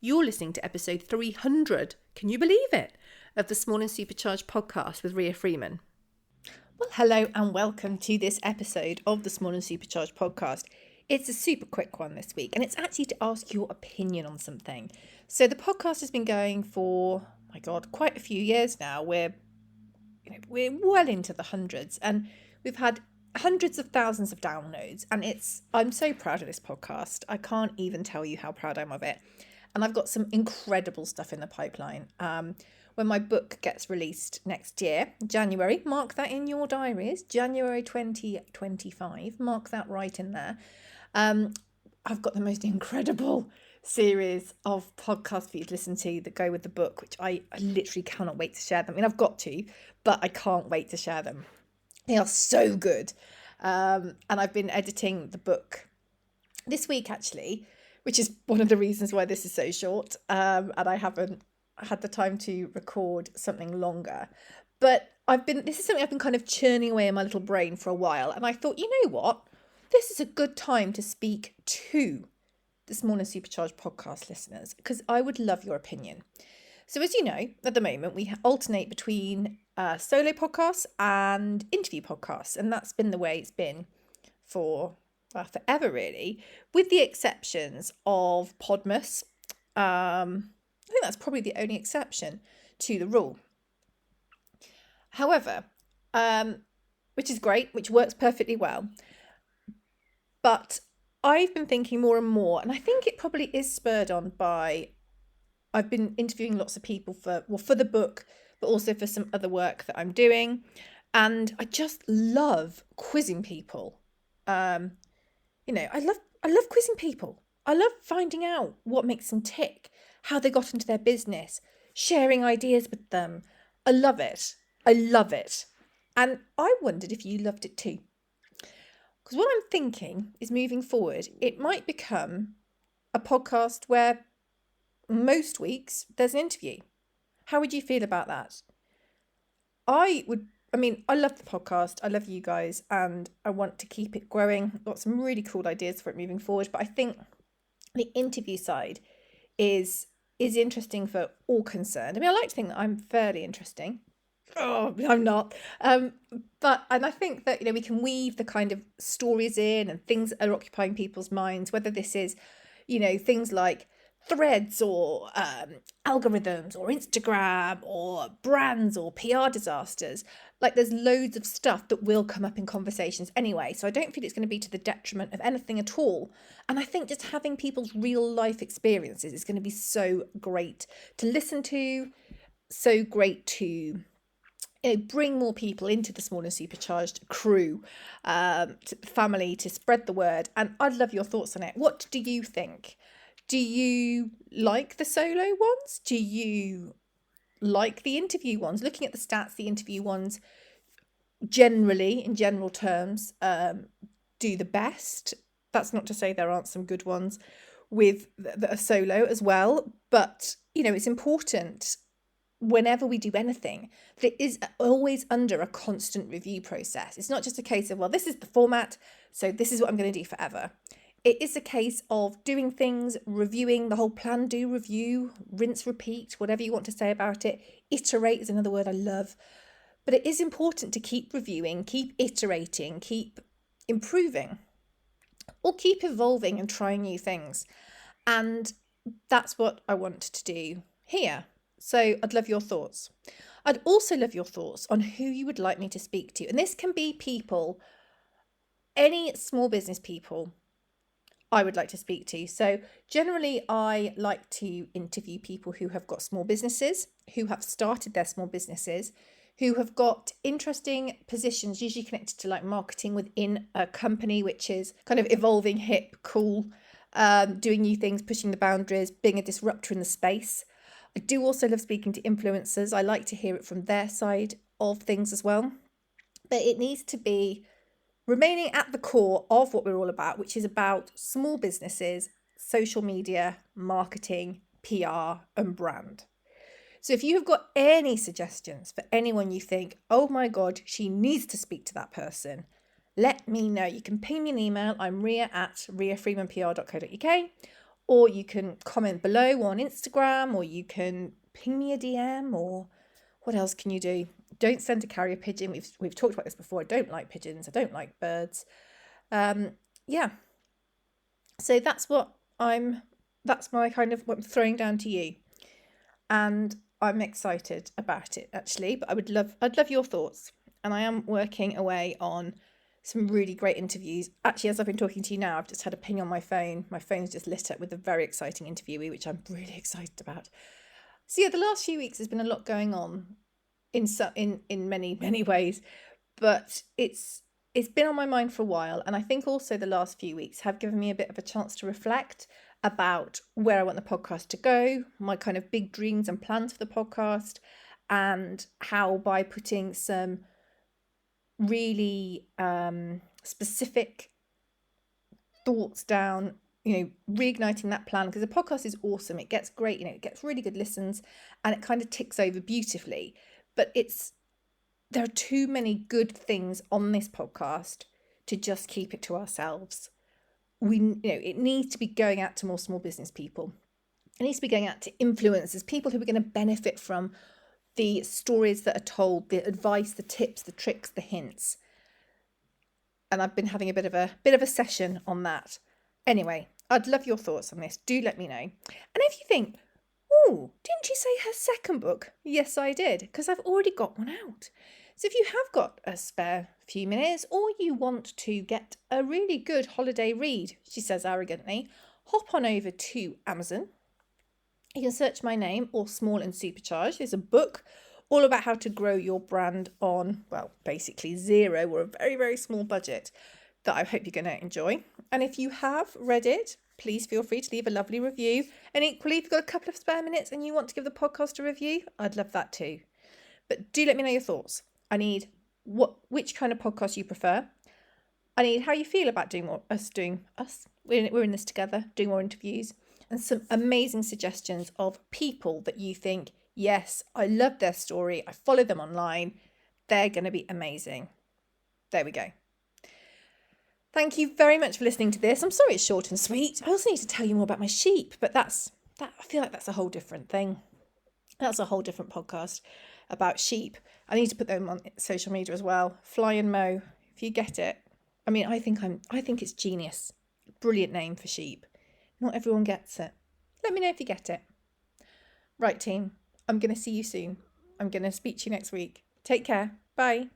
You're listening to episode 300, can you believe it, of the Small and Supercharged podcast with Ria Freeman. Well, hello and welcome to this episode of the Small and Supercharged podcast. It's a super quick one this week, and it's actually to ask your opinion on something. So the podcast has been going for, quite a few years now. We're well into the hundreds, and we've had hundreds of thousands of downloads, and I'm so proud of this podcast. I can't even tell you how proud I am of it. And I've got some incredible stuff in the pipeline. When my book gets released next year, January, mark that in your diaries, January 2025, mark that right in there. I've got the most incredible series of podcasts for you to listen to that go with the book, which I literally cannot wait to share them. I mean, I've got to, but I can't wait to share them. They are so good. And I've been editing the book this week, actually, which is one of the reasons why this is so short. And I haven't had the time to record something longer. But this is something I've been kind of churning away in my little brain for a while. And I thought, you know what? This is a good time to speak to the Small and Supercharged podcast listeners, because I would love your opinion. So as you know, at the moment, we alternate between solo podcasts and interview podcasts. And that's been the way it's been for forever, really, with the exceptions of Podmas. I think that's probably the only exception to the rule. However, which is great, which works perfectly well. But I've been thinking more and more, and I think it probably is spurred on by, I've been interviewing lots of people for the book, but also for some other work that I'm doing. And I just love quizzing people. I love quizzing people. I love finding out what makes them tick, how they got into their business, sharing ideas with them. I love it. I love it. And I wondered if you loved it too. Because what I'm thinking is, moving forward, it might become a podcast where most weeks there's an interview. How would you feel about that? I love the podcast. I love you guys, and I want to keep it growing. I've got some really cool ideas for it moving forward, but I think the interview side is interesting for all concerned. I mean, I like to think that I'm fairly interesting. Oh, I'm not. And I think that, we can weave the kind of stories in and things that are occupying people's minds, whether this is, things like threads or algorithms or Instagram or brands or PR disasters. Like, there's loads of stuff that will come up in conversations anyway. So I don't feel it's going to be to the detriment of anything at all. And I think just having people's real life experiences is going to be so great to listen to, so great to bring more people into the Small and Supercharged crew, family, to spread the word. And I'd love your thoughts on it. What do you think? Do you like the solo ones? Do you like the interview ones? Looking at the stats, the interview ones generally, in general terms, do the best. That's not to say there aren't some good ones with the solo as well. But, it's important whenever we do anything that it is always under a constant review process. It's not just a case of, well, this is the format, so this is what I'm going to do forever. It is a case of doing things, reviewing the whole plan, do, review, rinse, repeat, whatever you want to say about it. Iterate is another word I love. But it is important to keep reviewing, keep iterating, keep improving, or keep evolving and trying new things. And that's what I want to do here. So I'd love your thoughts. I'd also love your thoughts on who you would like me to speak to. And this can be people, any small business people I would like to speak to. So generally, I like to interview people who have got small businesses, who have started their small businesses, who have got interesting positions, usually connected to like marketing within a company, which is kind of evolving, hip, cool, doing new things, pushing the boundaries, being a disruptor in the space. I do also love speaking to influencers. I like to hear it from their side of things as well. But it needs to be remaining at the core of what we're all about, which is about small businesses, social media, marketing, PR, and brand. So if you have got any suggestions for anyone you think, oh my God, she needs to speak to that person, let me know. You can ping me an email. I'm Ria@riafreemanpr.co.uk, or you can comment below on Instagram, or you can ping me a DM, or what else can you do? Don't send a carrier pigeon. We've talked about this before. I don't like pigeons. I don't like birds. Yeah. So that's my kind of what I'm throwing down to you. And I'm excited about it actually, but I'd love your thoughts. And I am working away on some really great interviews. Actually, as I've been talking to you now, I've just had a ping on my phone. My phone's just lit up with a very exciting interviewee, which I'm really excited about. So yeah, the last few weeks has been a lot going on in many ways, but it's been on my mind for a while, and I think also the last few weeks have given me a bit of a chance to reflect about where I want the podcast to go, my kind of big dreams and plans for the podcast, and how by putting some really specific thoughts down, reigniting that plan, because the podcast is awesome. It gets great, it gets really good listens, and it kind of ticks over beautifully. But there are too many good things on this podcast to just keep it to ourselves. It needs to be going out to more small business people. It needs to be going out to influencers, people who are going to benefit from the stories that are told, the advice, the tips, the tricks, the hints. And I've been having a bit of a session on that. Anyway, I'd love your thoughts on this. Do let me know. And if you think, oh, didn't you say her second book? Yes, I did, because I've already got one out. So if you have got a spare few minutes, or you want to get a really good holiday read, she says arrogantly, hop on over to Amazon. You can search my name, or Small and Supercharged. There's a book all about how to grow your brand on, well, basically zero or a very, very small budget that I hope you're going to enjoy. And if you have read it, please feel free to leave a lovely review. And equally, if you've got a couple of spare minutes and you want to give the podcast a review, I'd love that too. But do let me know your thoughts. I need which kind of podcast you prefer. I need how you feel about doing us. We're in this together, doing more interviews, and some amazing suggestions of people that you think, yes, I love their story. I follow them online. They're going to be amazing. There we go. Thank you very much for listening to this. I'm sorry it's short and sweet. I also need to tell you more about my sheep, but I feel like that's a whole different thing. That's a whole different podcast about sheep. I need to put them on social media as well. Fly and Mo, if you get it. I mean, I think it's genius. Brilliant name for sheep. Not everyone gets it. Let me know if you get it. Right, team. I'm going to see you soon. I'm going to speak to you next week. Take care. Bye.